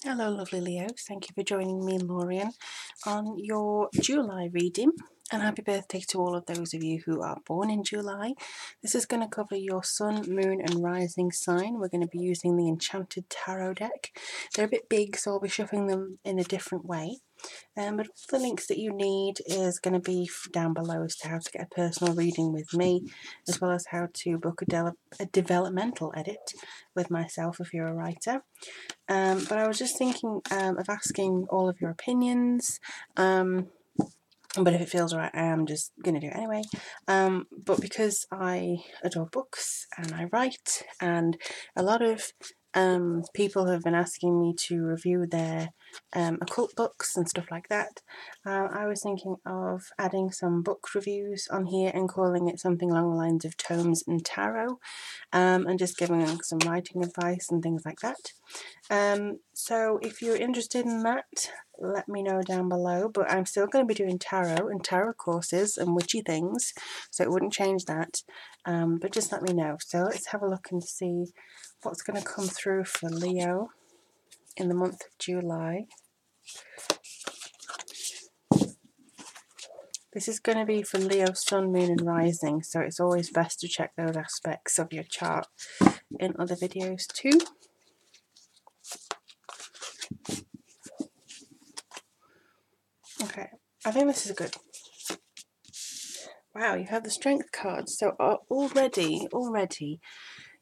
Hello lovely Leos, thank you for joining me, Lorien, on your July reading, and happy birthday to all of those of you who are born in July. This is going to cover your sun, moon and rising sign. We're going to be using the Enchanted Tarot deck. They're a bit big, so I'll be shuffling them in a different way. But all the links that you need is going to be down below as to how to get a personal reading with me, as well as how to book a developmental edit with myself if you're a writer. But I was just thinking of asking all of your opinions. But if it feels right, I am just going to do it anyway. But because I adore books and I write, and a lot of people have been asking me to review their occult books and stuff like that, I was thinking of adding some book reviews on here and calling it something along the lines of Tomes and Tarot, and just giving some writing advice and things like that. So if you're interested in that, let me know down below, but I'm still going to be doing tarot and tarot courses and witchy things, so it wouldn't change that, but just let me know. So let's have a look and see what's going to come through for Leo in the month of July. This is going to be for Leo, Sun, Moon and Rising, so it's always best to check those aspects of your chart in other videos too. Okay, I think this is good. Wow, you have the Strength card, so already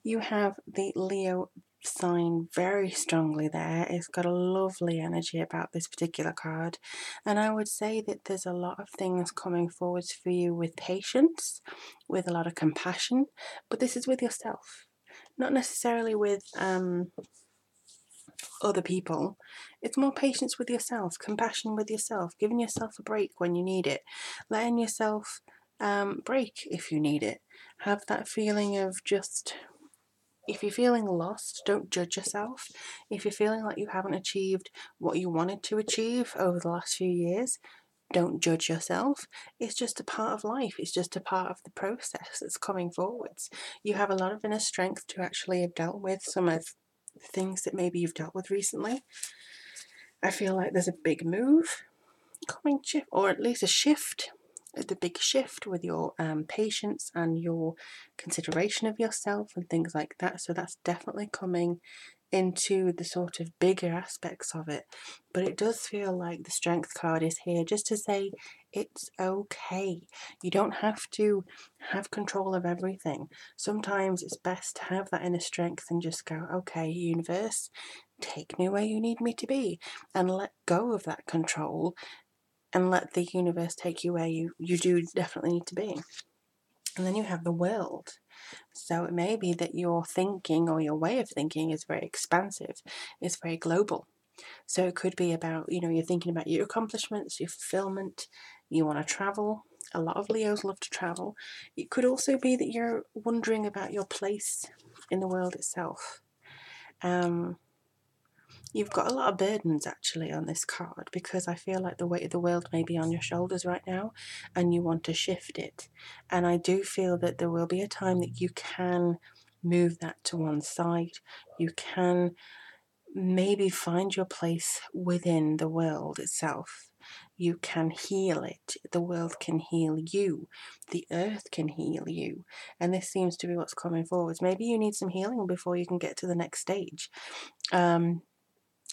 you have the Leo sign very strongly there. It's got a lovely energy about this particular card, and I would say that there's a lot of things coming forwards for you with patience, with a lot of compassion, but this is with yourself, not necessarily with other people. It's more patience with yourself, compassion with yourself, giving yourself a break when you need it, letting yourself break if you need it. Have that feeling of just, if you're feeling lost, don't judge yourself. If you're feeling like you haven't achieved what you wanted to achieve over the last few years, don't judge yourself. It's just a part of life. It's just a part of the process that's coming forwards. You have a lot of inner strength to actually have dealt with some of the things that maybe you've dealt with recently. I feel like there's a big move coming, or at least a shift. The big shift with your patience and your consideration of yourself and things like that. So that's definitely coming into the sort of bigger aspects of it. But it does feel like the Strength card is here just to say it's okay. You don't have to have control of everything. Sometimes it's best to have that inner strength and just go, okay, universe, take me where you need me to be, and let go of that control and let the universe take you where you do definitely need to be. And then you have the world. So it may be that your thinking or your way of thinking is very expansive, it's very global. So it could be about, you're thinking about your accomplishments, your fulfillment, you want to travel. A lot of Leos love to travel. It could also be that you're wondering about your place in the world itself. You've got a lot of burdens actually on this card, because I feel like the weight of the world may be on your shoulders right now and you want to shift it. And I do feel that there will be a time that you can move that to one side. You can maybe find your place within the world itself. You can heal it. The world can heal you. The earth can heal you. And this seems to be what's coming forwards. Maybe you need some healing before you can get to the next stage.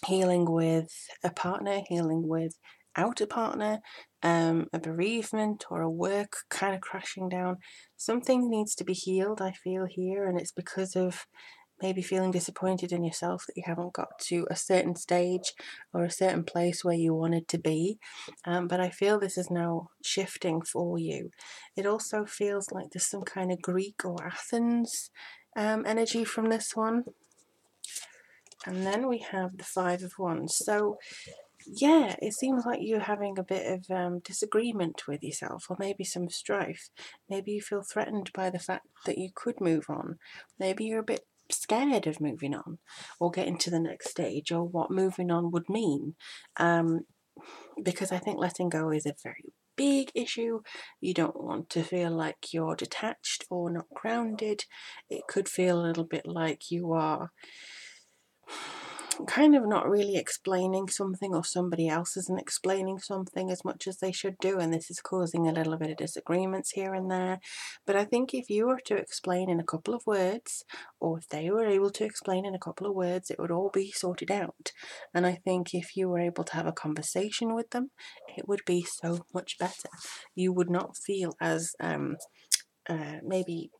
Healing with a partner, healing without a partner, a bereavement or a work kind of crashing down. Something needs to be healed, I feel here, and it's because of maybe feeling disappointed in yourself that you haven't got to a certain stage or a certain place where you wanted to be. But I feel this is now shifting for you. It also feels like there's some kind of Greek or Athens energy from this one. And then we have the Five of Wands. So, yeah, it seems like you're having a bit of disagreement with yourself, or maybe some strife. Maybe you feel threatened by the fact that you could move on. Maybe you're a bit scared of moving on, or getting to the next stage, or what moving on would mean. Because I think letting go is a very big issue. You don't want to feel like you're detached or not grounded. It could feel a little bit like you are kind of not really explaining something, or somebody else isn't explaining something as much as they should do, and this is causing a little bit of disagreements here and there. But I think if you were to explain in a couple of words, or if they were able to explain in a couple of words, it would all be sorted out. And I think if you were able to have a conversation with them, it would be so much better. You would not feel as maybe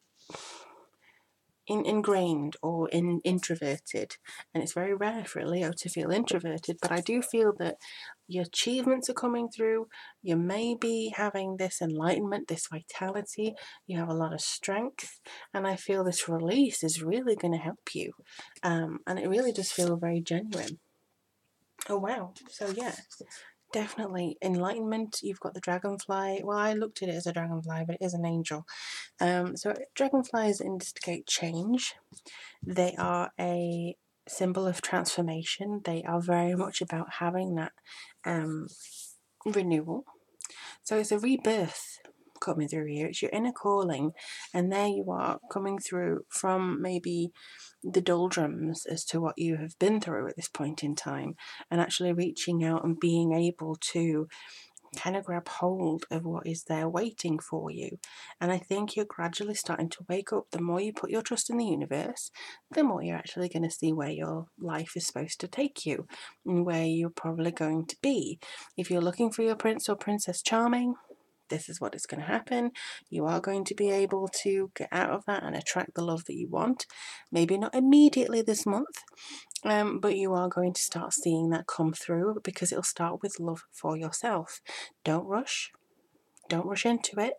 ingrained or introverted, and it's very rare for a Leo to feel introverted, but I do feel that your achievements are coming through. You may be having this enlightenment, this vitality, you have a lot of strength, and I feel this release is really going to help you, and it really does feel very genuine. Oh wow. So yeah, definitely enlightenment. You've got the dragonfly. Well, I looked at it as a dragonfly, but it is an angel. So dragonflies indicate change. They are a symbol of transformation. They are very much about having that renewal. So it's a rebirth coming through here. It's your inner calling, and there you are coming through from maybe the doldrums as to what you have been through at this point in time, and actually reaching out and being able to kind of grab hold of what is there waiting for you. And I think you're gradually starting to wake up. The more you put your trust in the universe, the more you're actually going to see where your life is supposed to take you and where you're probably going to be. If you're looking for your prince or princess charming, this is what is going to happen. You are going to be able to get out of that and attract the love that you want. Maybe not immediately this month, but you are going to start seeing that come through, because it'll start with love for yourself. Don't rush. Don't rush into it.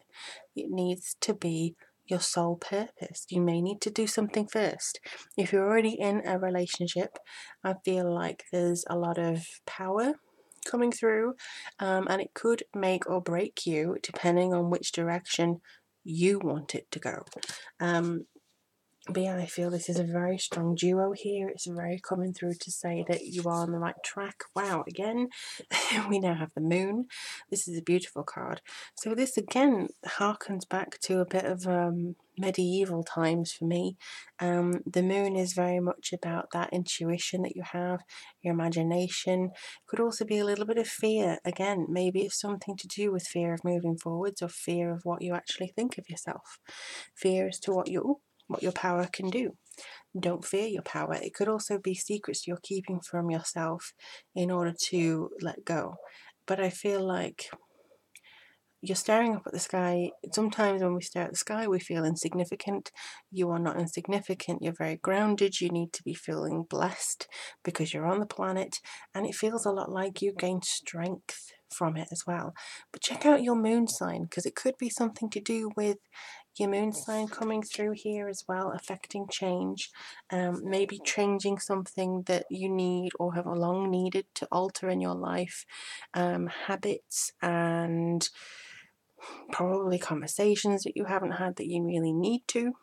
It needs to be your sole purpose. You may need to do something first. If you're already in a relationship, I feel like there's a lot of power coming through, and it could make or break you depending on which direction you want it to go. But yeah, I feel this is a very strong duo here. It's very coming through to say that you are on the right track. Wow, again, we now have the moon. This is a beautiful card. So this again harkens back to a bit of medieval times for me. The moon is very much about that intuition that you have, your imagination. Could also be a little bit of fear. Again, maybe it's something to do with fear of moving forwards, or fear of what you actually think of yourself. Fear as to what your power can do. Don't fear your power. It could also be secrets you're keeping from yourself in order to let go. But I feel like you're staring up at the sky. Sometimes when we stare at the sky, we feel insignificant. You are not insignificant. You're very grounded. You need to be feeling blessed because you're on the planet, and it feels a lot like you gain strength from it as well. But check out your moon sign, because it could be something to do with your moon sign coming through here as well, affecting change, maybe changing something that you need or have long needed to alter in your life, habits and probably conversations that you haven't had that you really need to.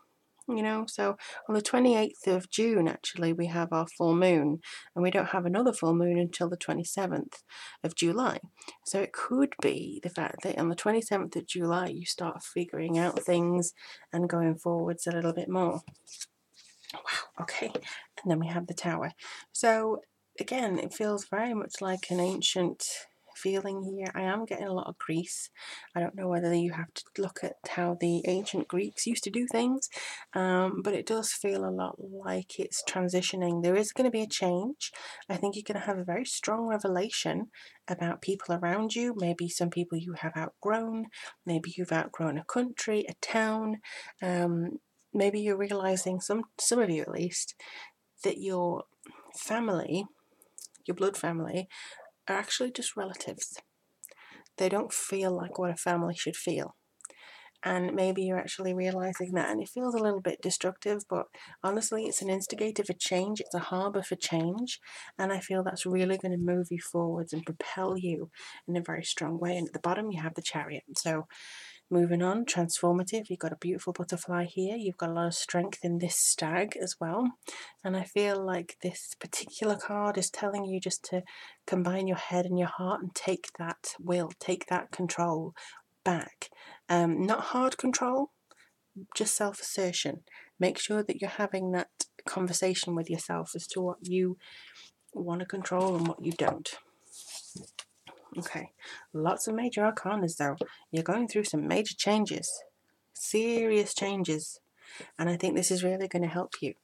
So on the 28th of June, actually, we have our full moon, and we don't have another full moon until the 27th of July. So it could be the fact that on the 27th of July, you start figuring out things and going forwards a little bit more. Wow, okay. And then we have the tower. So again, it feels very much like an ancient feeling here. I am getting a lot of Greece. I don't know whether you have to look at how the ancient Greeks used to do things, but it does feel a lot like it's transitioning. There is going to be a change. I think you're going to have a very strong revelation about people around you, maybe some people you have outgrown, maybe you've outgrown a country, a town, maybe you're realizing, some of you at least, that your family, your blood family, are actually just relatives. They don't feel like what a family should feel. And maybe you're actually realizing that, and it feels a little bit destructive, but honestly, it's an instigator for change. It's a harbour for change, and I feel that's really going to move you forwards and propel you in a very strong way. And at the bottom, you have the Chariot. So moving on, transformative. You've got a beautiful butterfly here. You've got a lot of strength in this stag as well. And I feel like this particular card is telling you just to combine your head and your heart and take that will, take that control back. Not hard control, just self-assertion. Make sure that you're having that conversation with yourself as to what you want to control and what you don't. Okay, lots of major arcanas though. You're going through some major changes, serious changes, and I think this is really going to help you.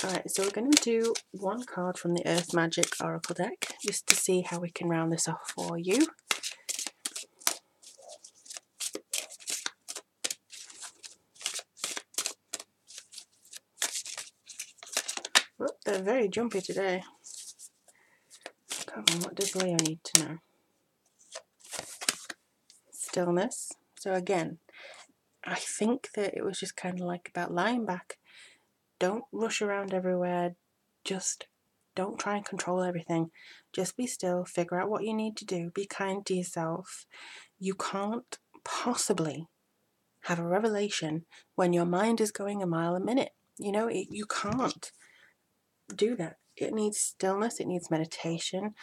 Alright, so we're going to do one card from the Earth Magic Oracle deck, just to see how we can round this off for you. Oh, they're very jumpy today. Come on, what does Leo need to know? Stillness. So again, I think that it was just kind of like about lying back. Don't rush around everywhere. Just don't try and control everything. Just be still, figure out what you need to do, be kind to yourself. You can't possibly have a revelation when your mind is going a mile a minute. You know, you can't do that. It needs stillness, it needs meditation,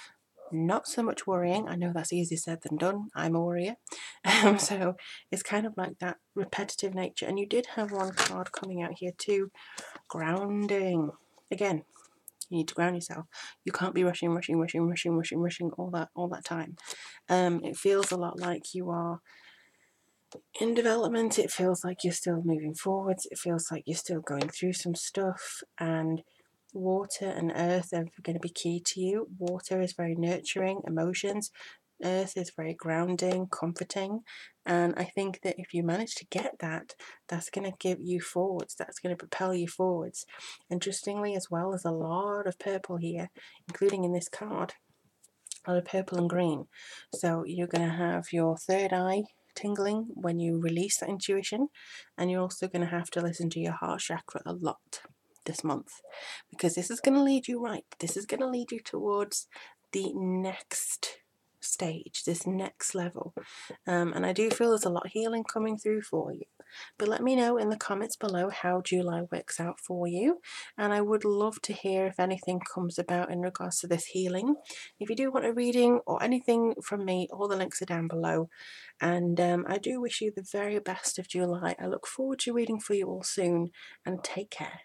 not so much worrying. I know that's easier said than done. I'm a worrier. So it's kind of like that repetitive nature. And you did have one card coming out here too, grounding. Again, you need to ground yourself. You can't be rushing all that time. It feels a lot like you are in development. It feels like you're still moving forwards. It feels like you're still going through some stuff, and water and earth are going to be key to you. Water is very nurturing, emotions. Earth is very grounding, comforting, and I think that if you manage to get that, that's going to give you forwards, that's going to propel you forwards. Interestingly as well, there's a lot of purple here, including in this card, a lot of purple and green. So you're going to have your third eye tingling when you release that intuition, and you're also going to have to listen to your heart chakra a lot this month, because this is going to lead you right. This is going to lead you towards the next stage, this next level, and I do feel there's a lot of healing coming through for you. But let me know in the comments below how July works out for you, and I would love to hear if anything comes about in regards to this healing. If you do want a reading or anything from me, all the links are down below, and I do wish you the very best of July. I look forward to reading for you all soon, and take care.